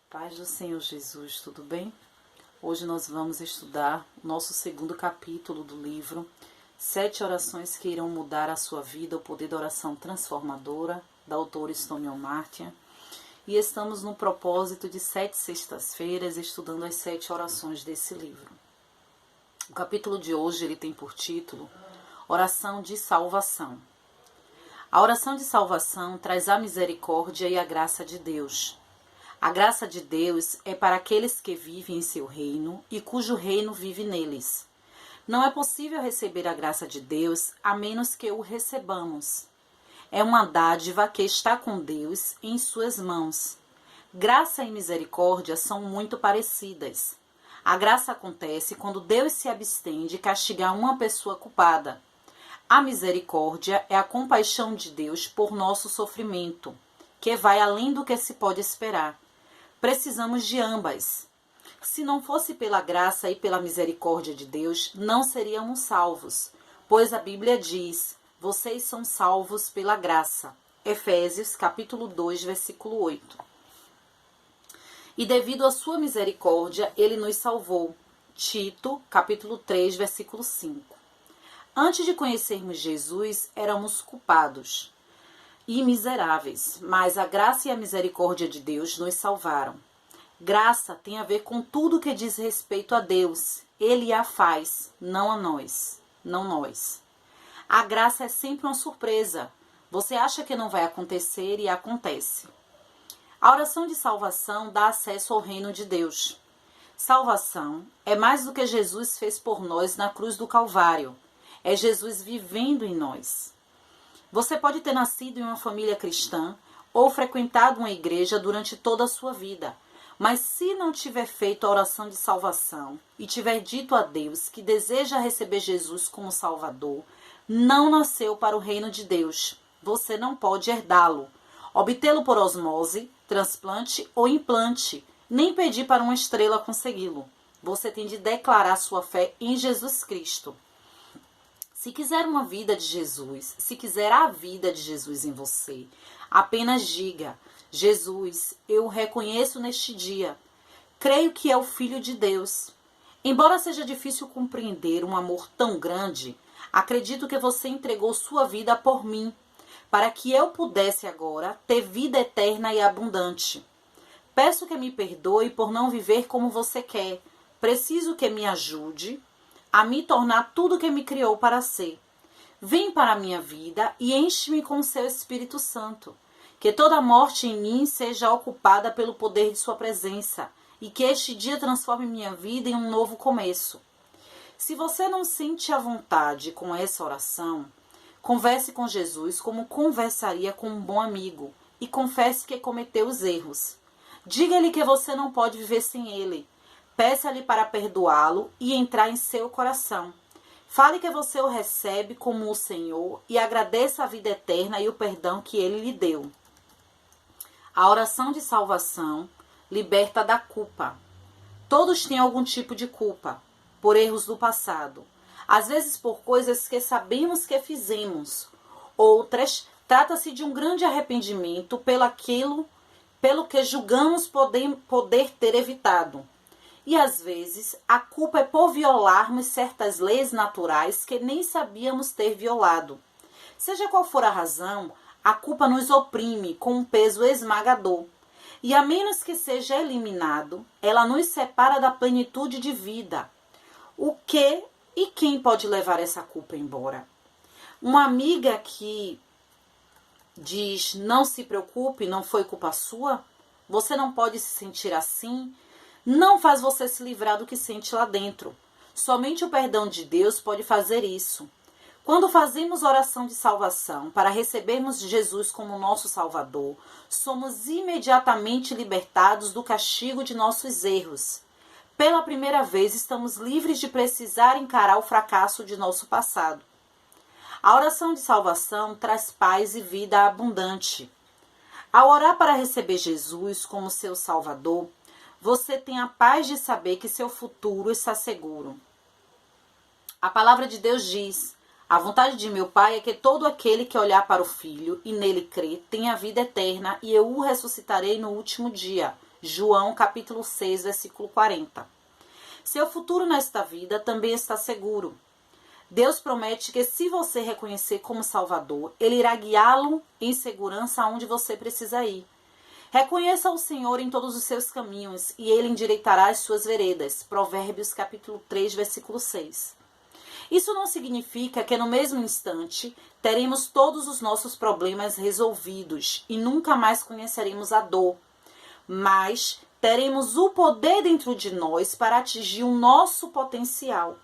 Paz do Senhor Jesus, tudo bem? Hoje nós vamos estudar o nosso segundo capítulo do livro 7 orações que irão mudar a sua vida, o poder da oração transformadora, da autora Stone Martin. E estamos no propósito de 7 sextas-feiras estudando as 7 orações desse livro. O capítulo de hoje ele tem por título Oração de Salvação. A oração de salvação traz a misericórdia e a graça de Deus. A graça de Deus é para aqueles que vivem em seu reino e cujo reino vive neles. Não é possível receber a graça de Deus a menos que o recebamos. É uma dádiva que está com Deus em suas mãos. Graça e misericórdia são muito parecidas. A graça acontece quando Deus se abstém de castigar uma pessoa culpada. A misericórdia é a compaixão de Deus por nosso sofrimento, que vai além do que se pode esperar. Precisamos de ambas. Se não fosse pela graça e pela misericórdia de Deus, não seríamos salvos, pois a Bíblia diz, vocês são salvos pela graça. Efésios, capítulo 2, versículo 8. E devido à sua misericórdia, ele nos salvou. Tito, capítulo 3, versículo 5. Antes de conhecermos Jesus, éramos culpados e miseráveis, mas a graça e a misericórdia de Deus nos salvaram. Graça tem a ver com tudo que diz respeito a Deus. Ele a faz, não a nós, não nós. A graça é sempre uma surpresa. Você acha que não vai acontecer e acontece. A oração de salvação dá acesso ao reino de Deus. Salvação é mais do que Jesus fez por nós na cruz do Calvário. É Jesus vivendo em nós. Você pode ter nascido em uma família cristã ou frequentado uma igreja durante toda a sua vida, mas se não tiver feito a oração de salvação e tiver dito a Deus que deseja receber Jesus como Salvador, não nasceu para o reino de Deus. Você não pode herdá-lo, obtê-lo por osmose, transplante ou implante, nem pedir para uma estrela consegui-lo. Você tem de declarar sua fé em Jesus Cristo. Se quiser uma vida de Jesus, se quiser a vida de Jesus em você, apenas diga, Jesus, eu o reconheço neste dia. Creio que é o Filho de Deus. Embora seja difícil compreender um amor tão grande, acredito que você entregou sua vida por mim, para que eu pudesse agora ter vida eterna e abundante. Peço que me perdoe por não viver como você quer. Preciso que me ajude a me tornar tudo que me criou para ser. Vem para a minha vida e enche-me com o seu Espírito Santo. Que toda morte em mim seja ocupada pelo poder de sua presença e que este dia transforme minha vida em um novo começo. Se você não sente a vontade com essa oração, converse com Jesus como conversaria com um bom amigo e confesse que cometeu os erros. Diga-lhe que você não pode viver sem ele. Peça-lhe para perdoá-lo e entrar em seu coração. Fale que você o recebe como o Senhor e agradeça a vida eterna e o perdão que ele lhe deu. A oração de salvação liberta da culpa. Todos têm algum tipo de culpa, por erros do passado. Às vezes por coisas que sabemos que fizemos. Outras, trata-se de um grande arrependimento pelo que julgamos poder ter evitado. E às vezes a culpa é por violarmos certas leis naturais que nem sabíamos ter violado. Seja qual for a razão, a culpa nos oprime com um peso esmagador. E a menos que seja eliminado, ela nos separa da plenitude de vida. O que e quem pode levar essa culpa embora? Uma amiga que diz, não se preocupe, não foi culpa sua? Você não pode se sentir assim? Não faz você se livrar do que sente lá dentro. Somente o perdão de Deus pode fazer isso. Quando fazemos oração de salvação para recebermos Jesus como nosso Salvador, somos imediatamente libertados do castigo de nossos erros. Pela primeira vez, estamos livres de precisar encarar o fracasso de nosso passado. A oração de salvação traz paz e vida abundante. Ao orar para receber Jesus como seu Salvador, você tem a paz de saber que seu futuro está seguro. A palavra de Deus diz, a vontade de meu Pai é que todo aquele que olhar para o Filho e nele crer tenha vida eterna e eu o ressuscitarei no último dia. João capítulo 6, versículo 40. Seu futuro nesta vida também está seguro. Deus promete que se você reconhecer como Salvador, Ele irá guiá-lo em segurança aonde você precisa ir. Reconheça o Senhor em todos os seus caminhos e Ele endireitará as suas veredas. Provérbios capítulo 3, versículo 6. Isso não significa que no mesmo instante teremos todos os nossos problemas resolvidos e nunca mais conheceremos a dor, mas teremos o poder dentro de nós para atingir o nosso potencial.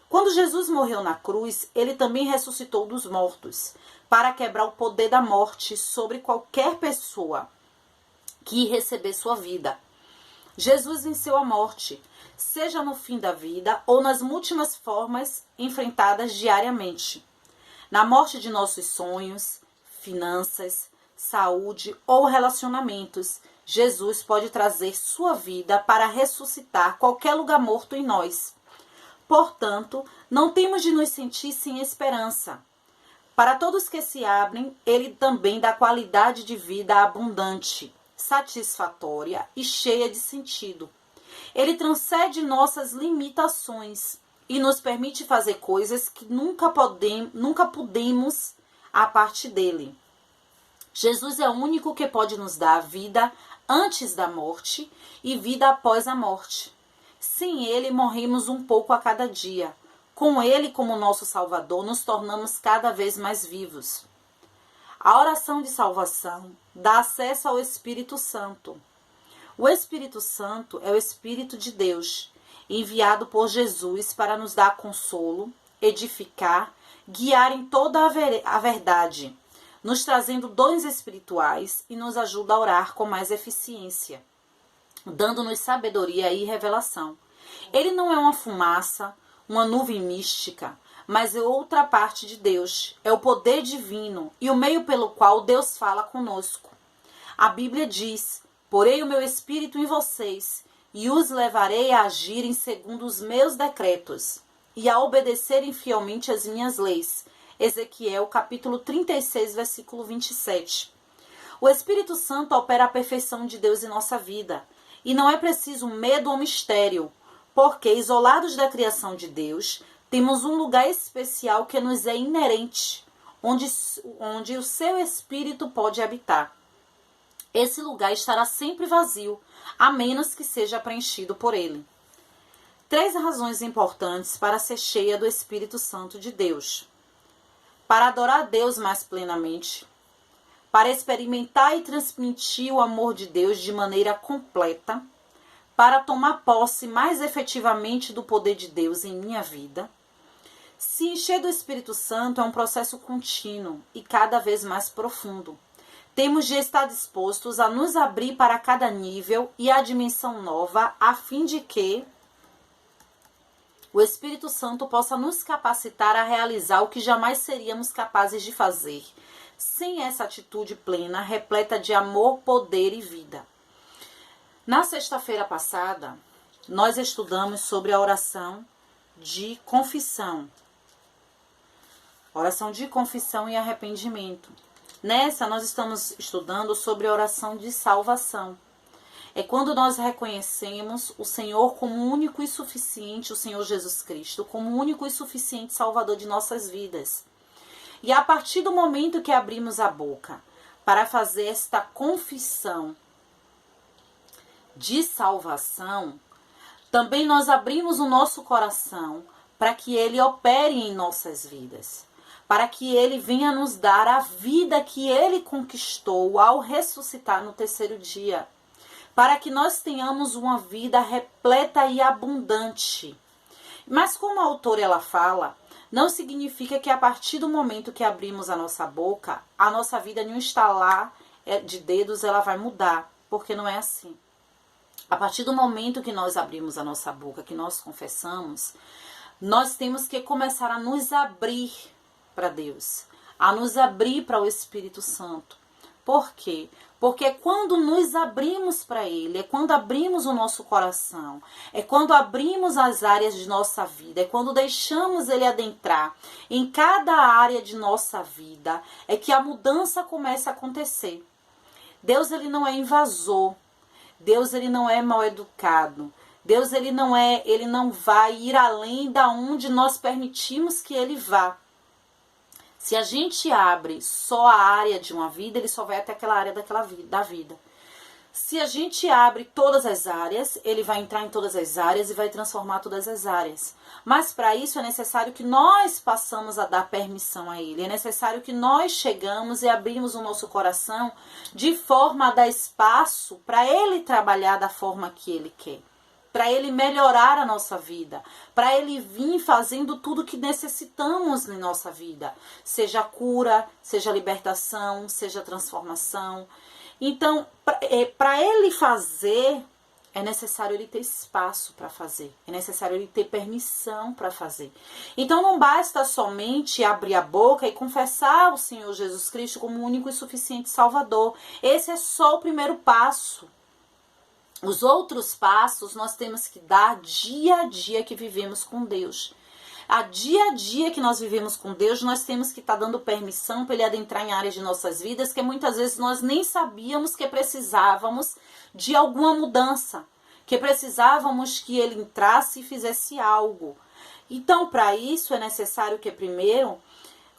Quando Jesus morreu na cruz, Ele também ressuscitou dos mortos, para quebrar o poder da morte sobre qualquer pessoa que receber sua vida. Jesus venceu a morte, seja no fim da vida ou nas múltiplas formas enfrentadas diariamente. Na morte de nossos sonhos, finanças, saúde ou relacionamentos, Jesus pode trazer sua vida para ressuscitar qualquer lugar morto em nós. Portanto, não temos de nos sentir sem esperança. Para todos que se abrem, Ele também dá qualidade de vida abundante, satisfatória e cheia de sentido. Ele transcende nossas limitações e nos permite fazer coisas que nunca pudemos a parte dele. Jesus é o único que pode nos dar vida antes da morte e vida após a morte. Sem Ele, morremos um pouco a cada dia. Com Ele como nosso Salvador, nos tornamos cada vez mais vivos. A oração de salvação dá acesso ao Espírito Santo. O Espírito Santo é o Espírito de Deus, enviado por Jesus para nos dar consolo, edificar, guiar em toda a verdade, nos trazendo dons espirituais e nos ajuda a orar com mais eficiência, dando-nos sabedoria e revelação. Ele não é uma fumaça, uma nuvem mística, mas é outra parte de Deus, é o poder divino e o meio pelo qual Deus fala conosco. A Bíblia diz: porei o meu espírito em vocês e os levarei a agirem segundo os meus decretos e a obedecerem fielmente as minhas leis. Ezequiel capítulo 36, versículo 27. O Espírito Santo opera a perfeição de Deus em nossa vida e não é preciso medo ou mistério, porque isolados da criação de Deus, temos um lugar especial que nos é inerente, onde o seu Espírito pode habitar. Esse lugar estará sempre vazio, a menos que seja preenchido por ele. 3 razões importantes para ser cheia do Espírito Santo de Deus: para adorar a Deus mais plenamente, para experimentar e transmitir o amor de Deus de maneira completa, para tomar posse mais efetivamente do poder de Deus em minha vida. Se encher do Espírito Santo é um processo contínuo e cada vez mais profundo. Temos de estar dispostos a nos abrir para cada nível e a dimensão nova, a fim de que o Espírito Santo possa nos capacitar a realizar o que jamais seríamos capazes de fazer, sem essa atitude plena, repleta de amor, poder e vida. Na sexta-feira passada, nós estudamos sobre a oração de confissão. Oração de confissão e arrependimento. Nessa, nós estamos estudando sobre a oração de salvação. É quando nós reconhecemos o Senhor como único e suficiente, o Senhor Jesus Cristo, como único e suficiente Salvador de nossas vidas. E a partir do momento que abrimos a boca para fazer esta confissão de salvação, também nós abrimos o nosso coração para que Ele opere em nossas vidas, para que Ele venha nos dar a vida que Ele conquistou ao ressuscitar no terceiro dia, para que nós tenhamos uma vida repleta e abundante. Mas como a autora ela fala, não significa que a partir do momento que abrimos a nossa boca, a nossa vida em um estalar de dedos ela vai mudar, porque não é assim. A partir do momento que nós abrimos a nossa boca, que nós confessamos, nós temos que começar a nos abrir para Deus, a nos abrir para o Espírito Santo. Por quê? Porque é quando nos abrimos para Ele, é quando abrimos o nosso coração, é quando abrimos as áreas de nossa vida, é quando deixamos Ele adentrar em cada área de nossa vida, é que a mudança começa a acontecer. Deus, Ele não é invasor. Deus, ele não é mal educado. Deus, ele não vai ir além da onde nós permitimos que ele vá. Se a gente abre só a área de uma vida, ele só vai até aquela área da vida. Se a gente abre todas as áreas, ele vai entrar em todas as áreas e vai transformar todas as áreas. Mas para isso é necessário que nós passamos a dar permissão a ele. É necessário que nós chegamos e abrimos o nosso coração de forma a dar espaço para ele trabalhar da forma que ele quer. Para ele melhorar a nossa vida, para ele vir fazendo tudo que necessitamos na nossa vida, seja cura, seja libertação, seja transformação. Então, para ele fazer, é necessário ele ter espaço para fazer, é necessário ele ter permissão para fazer. Então, não basta somente abrir a boca e confessar o Senhor Jesus Cristo como o único e suficiente Salvador. Esse é só o primeiro passo. Os outros passos nós temos que dar dia a dia que vivemos com Deus. A dia que nós vivemos com Deus, nós temos que estar dando permissão para ele adentrar em áreas de nossas vidas que muitas vezes nós nem sabíamos que precisávamos de alguma mudança, que precisávamos que ele entrasse e fizesse algo. Então, para isso é necessário que primeiro,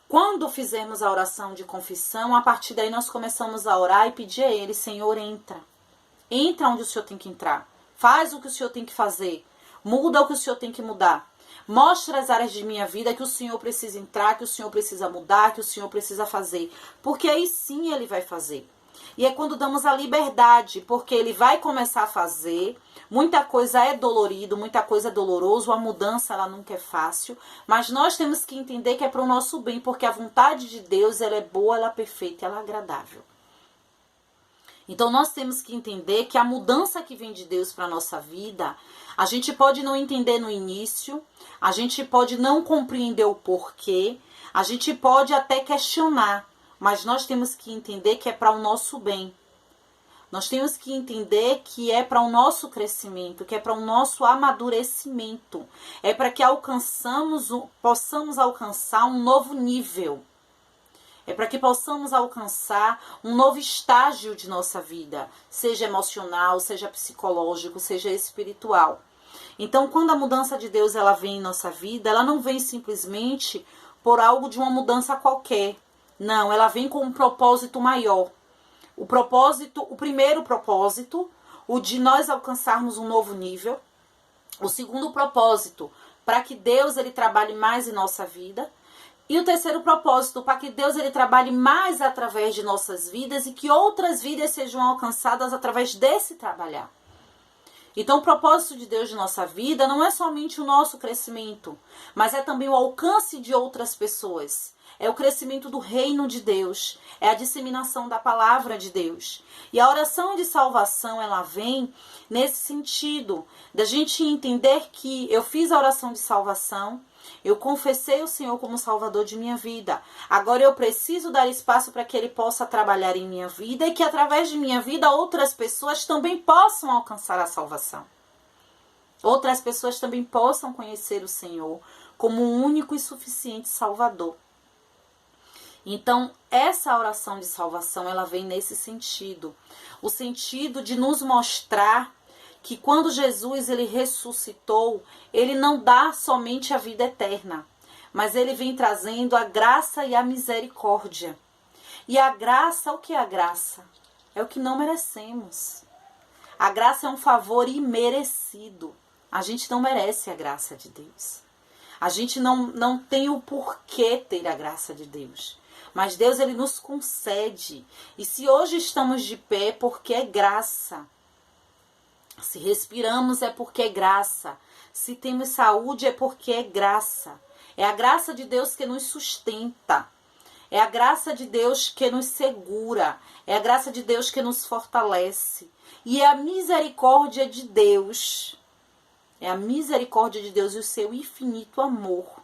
quando fizermos a oração de confissão, a partir daí nós começamos a orar e pedir a ele: Senhor, entra. Entra onde o Senhor tem que entrar. Faz o que o Senhor tem que fazer. Muda o que o Senhor tem que mudar. Mostra as áreas de minha vida que o Senhor precisa entrar, que o Senhor precisa mudar, que o Senhor precisa fazer. Porque aí sim ele vai fazer. E é quando damos a liberdade, porque ele vai começar a fazer. Muita coisa é dolorido, muita coisa é doloroso. A mudança, ela nunca é fácil. Mas nós temos que entender que é para o nosso bem, porque a vontade de Deus, ela é boa, ela é perfeita, ela é agradável. Então, nós temos que entender que a mudança que vem de Deus para a nossa vida, a gente pode não entender no início, a gente pode não compreender o porquê, a gente pode até questionar, mas nós temos que entender que é para o nosso bem. Nós temos que entender que é para o nosso crescimento, que é para o nosso amadurecimento, é para que possamos alcançar um novo nível. É para que possamos alcançar um novo estágio de nossa vida, seja emocional, seja psicológico, seja espiritual. Então, quando a mudança de Deus ela vem em nossa vida, ela não vem simplesmente por algo de uma mudança qualquer. Não, ela vem com um propósito maior. O primeiro propósito, o de nós alcançarmos um novo nível. O segundo propósito, para que Deus ele trabalhe mais em nossa vida. E o terceiro propósito, para que Deus ele trabalhe mais através de nossas vidas e que outras vidas sejam alcançadas através desse trabalhar. Então, o propósito de Deus de nossa vida não é somente o nosso crescimento, mas é também o alcance de outras pessoas. É o crescimento do reino de Deus, é a disseminação da palavra de Deus. E a oração de salvação, ela vem nesse sentido, da gente entender que eu fiz a oração de salvação, eu confessei o Senhor como Salvador de minha vida. Agora eu preciso dar espaço para que Ele possa trabalhar em minha vida e que através de minha vida outras pessoas também possam alcançar a salvação. Outras pessoas também possam conhecer o Senhor como um único e suficiente Salvador. Então, essa oração de salvação, ela vem nesse sentido. O sentido de nos mostrar que quando Jesus ele ressuscitou, ele não dá somente a vida eterna, mas ele vem trazendo a graça e a misericórdia. E a graça, o que é a graça? É o que não merecemos. A graça é um favor imerecido. A gente não merece a graça de Deus. A gente não tem o porquê ter a graça de Deus. Mas Deus ele nos concede. E se hoje estamos de pé, é porque é graça. Se respiramos é porque é graça. Se temos saúde é porque é graça. É a graça de Deus que nos sustenta. É a graça de Deus que nos segura. É a graça de Deus que nos fortalece. E é a misericórdia de Deus. É a misericórdia de Deus e o seu infinito amor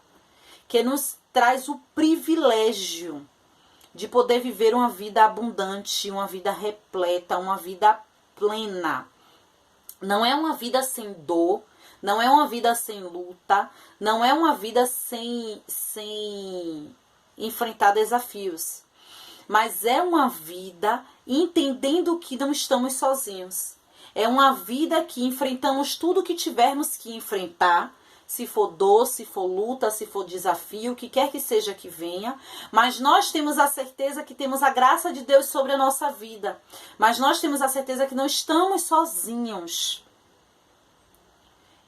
que nos traz o privilégio de poder viver uma vida abundante, uma vida repleta, uma vida plena. Não é uma vida sem dor, não é uma vida sem luta, não é uma vida sem enfrentar desafios. Mas é uma vida entendendo que não estamos sozinhos. É uma vida que enfrentamos tudo que tivermos que enfrentar, se for dor, se for luta, se for desafio, o que quer que seja que venha, mas nós temos a certeza que temos a graça de Deus sobre a nossa vida, mas nós temos a certeza que não estamos sozinhos.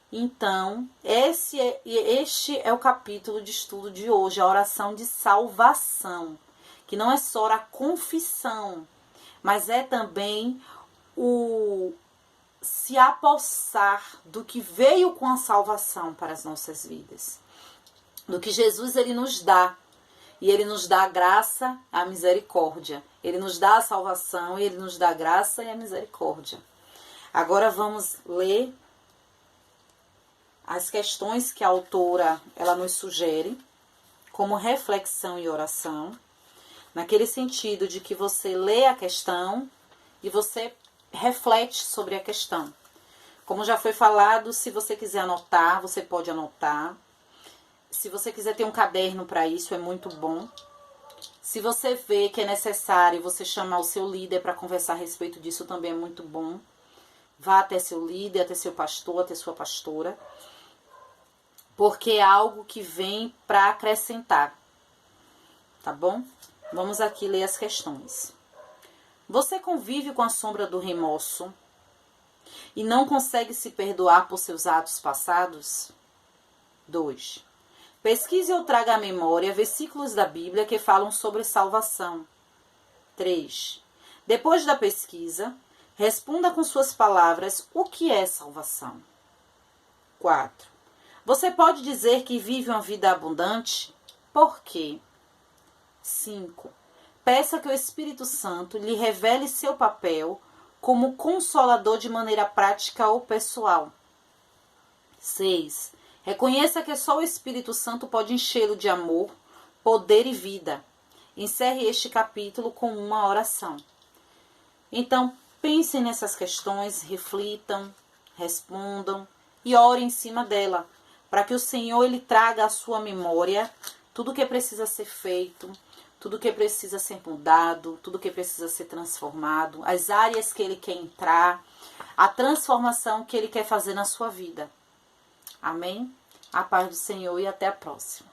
Então, este é o capítulo de estudo de hoje, a oração de salvação, que não é só a confissão, mas é também o se apossar do que veio com a salvação para as nossas vidas. Do que Jesus ele nos dá. E ele nos dá a graça, a misericórdia. Ele nos dá a salvação e ele nos dá a graça e a misericórdia. Agora vamos ler as questões que a autora ela nos sugere como reflexão e oração. Naquele sentido de que você lê a questão e você reflete sobre a questão. Como já foi falado, se você quiser anotar, você pode anotar. Se você quiser ter um caderno para isso, é muito bom. Se você vê que é necessário você chamar o seu líder para conversar a respeito disso, também é muito bom. Vá até seu líder, até seu pastor, até sua pastora. Porque é algo que vem para acrescentar. Tá bom? Vamos aqui ler as questões. Você convive com a sombra do remorso e não consegue se perdoar por seus atos passados? 2. Pesquise ou traga à memória versículos da Bíblia que falam sobre salvação. 3. Depois da pesquisa, responda com suas palavras o que é salvação. 4. Você pode dizer que vive uma vida abundante? Por quê? 5. Peça que o Espírito Santo lhe revele seu papel como consolador de maneira prática ou pessoal. 6. Reconheça que só o Espírito Santo pode enchê-lo de amor, poder e vida. Encerre este capítulo com uma oração. Então, pensem nessas questões, reflitam, respondam e orem em cima dela, para que o Senhor ele traga à sua memória tudo o que precisa ser feito, tudo que precisa ser mudado, tudo que precisa ser transformado, as áreas que ele quer entrar, a transformação que ele quer fazer na sua vida. Amém? A paz do Senhor e até a próxima.